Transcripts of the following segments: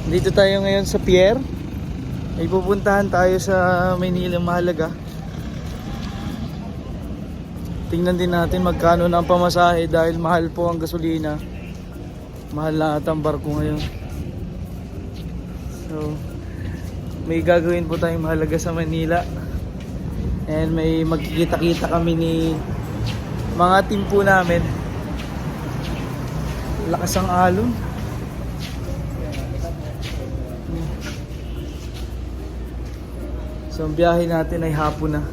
Dito tayo ngayon sa pier. May pupuntahan tayo sa Maynila Mahalaga. Tingnan din natin magkano na ang pamasahe dahil mahal po ang gasolina. Mahal na at ang barko ngayon. So, may gagawin po tayong mahalaga sa Manila. And may magkikita-kita kami ni mga team po namin. Lakas ang alon. So ang biyahe natin ay hapon na.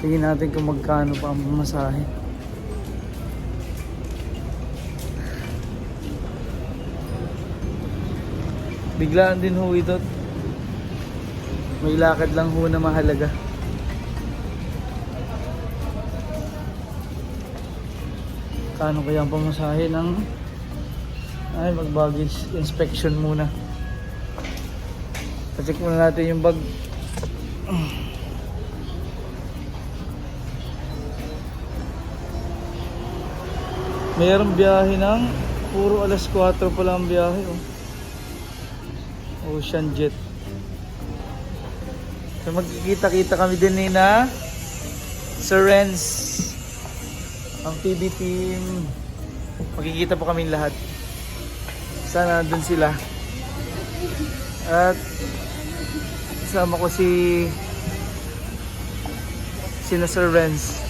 Tingnan natin kung magkano pa ang pamasahe. Biglaan din ho ito. May lakad lang ho na mahalaga. Kano kaya ang pamasahe ng mag-baggage inspection muna. Check muna natin yung bag. Mayroong biyahe ng puro alas 4 pa lang ang biyahe. Ocean Jet. So magkikita-kita kami din ni na Sir Renz, ang PB team. Magkikita po kami lahat. Sana dun sila. At kasama ko sina Sir Renz.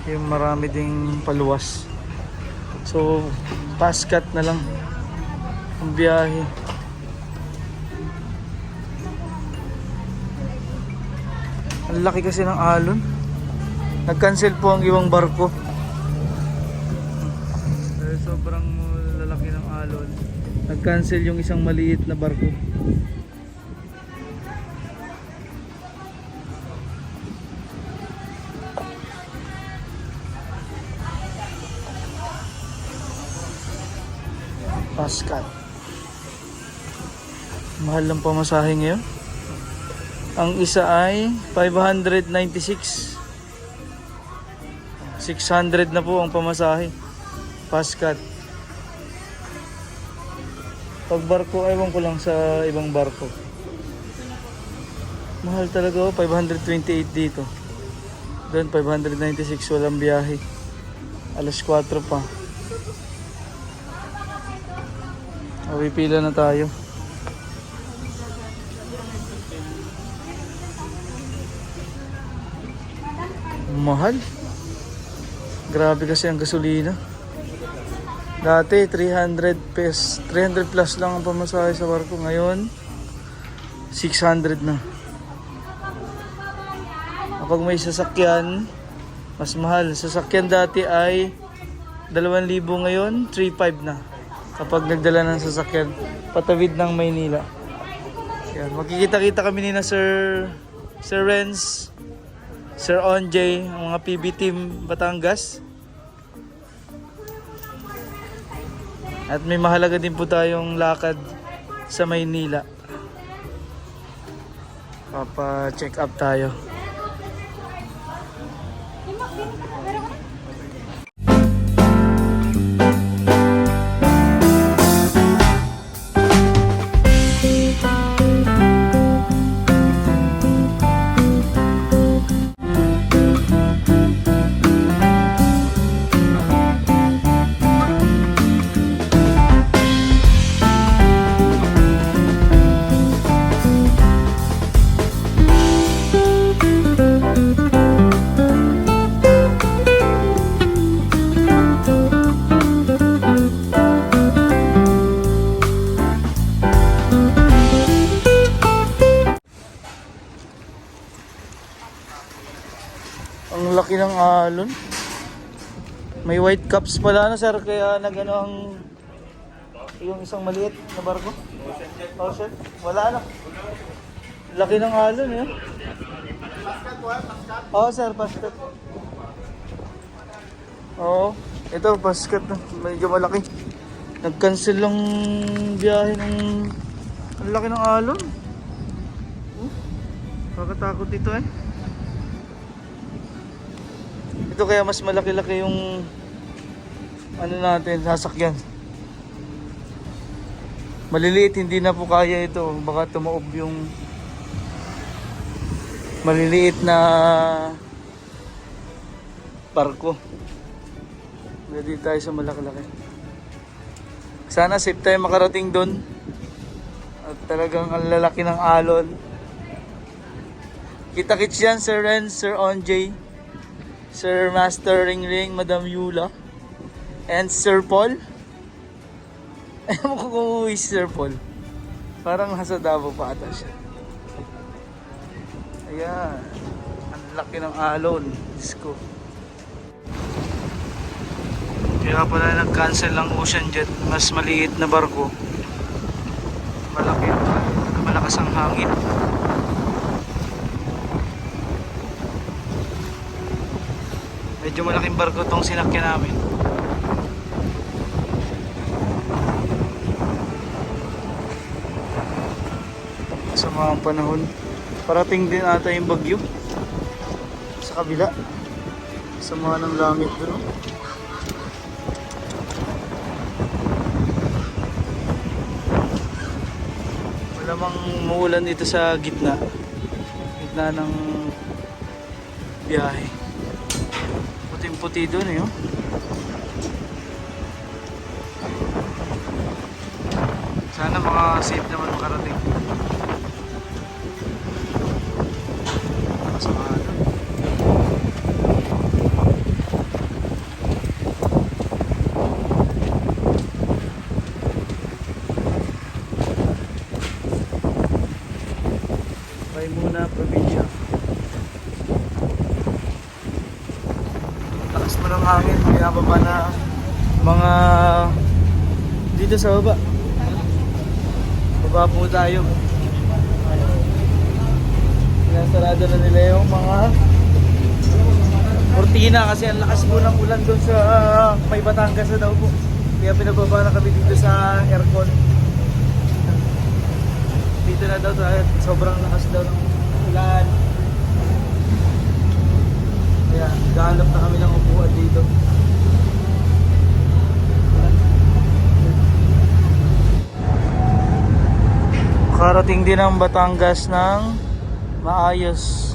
Yung marami ding paluwas. So paskat na lang ang biyahe. Ang laki kasi ng alon. Nag-cancel po ang ibang barko. Dahil sobrang lalaki ng alon, nag-cancel yung isang maliit na barko. Paskat. Mahal lang pamasahe ngayon. Ang isa ay 596. 600 na po ang pamasahe. Paskat. Pag barko, ewan ko lang sa ibang barko. Mahal talaga, 528 dito. Doon 596, walang biyahe. Alas 4 pa. Pila na tayo. Mahal. Grabe kasi ang gasolina. Dati 300 plus lang ang pamasahe sa barko. Ngayon 600 na. Kapag may sasakyan, mas mahal. Sasakyan dati ay 2,000, ngayon 3,500 na. Kapag nagdala ng sasakyan patawid ng Maynila. Yan, magkikita-kita kami ni na Sir Renz, Sir Onjay, ang mga PB team Batangas. At may mahalaga din po tayong lakad sa Maynila. Papa-check up tayo. Ang laki ng alon. May white caps pala na sir, kaya nagano ang yung isang maliit na barko. Ocean? Wala na. Laki ng alon eh. Paskat po, paskat. Oo sir, paskat. Oo, ito paskat na. Medyo malaki. Nag-cancel lang biyahe ng ang laki ng alon. Kakatakot ito eh. Ito kaya mas malaki-laki yung ano natin, sasakyan. Maliliit, hindi na po kaya ito. Baka tumaob yung maliliit na barko. Ready tayo sa malaki-laki. Sana safe tayo makarating doon. At talagang ang lalaki ng alon. Kita-kits yan, Sir Ren, Sir Onjay, Sir Master Ring Ring, Madam Yula, and Sir Paul. Ayaw mo kung umuwi si Sir Paul. Parang nasa Davao pa ata siya. Ayan. Ang laki ng alon. Diyos ko. Kaya pala nag-cancel ang Ocean Jet. Mas maliit na barko. Malaki. Malakas ang hangin. Medyo malaking barko tong sinakyan namin. Sa mga panahon, parating din ata yung bagyo sa kabila. Sa mga ng langit doon. Malamang muulan dito sa gitna ng biyahe. Puting-puti doon eh, oh. Sana mga safe naman makarating. Masama na. Muna probinsya. Lakas mo ng hangin, kaya baba na mga dito sa baba. Baba po tayo. Sinasarado na nila yung mga kortina kasi ang lakas po ng ulan doon sa may Batangas na daw po. Kaya pinababa na kami dito sa aircon. Dito na daw tayo, sobrang lakas daw ng ulan. Kaya gahanap na kami ng upuan dito. Karating din ang Batangas ng maayos.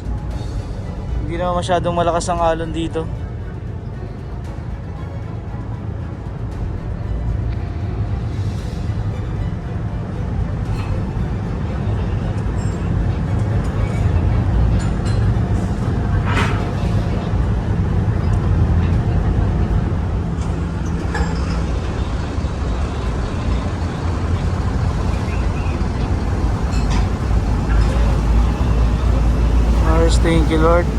Hindi naman masyadong malakas ang alon dito. Thank you, Lord.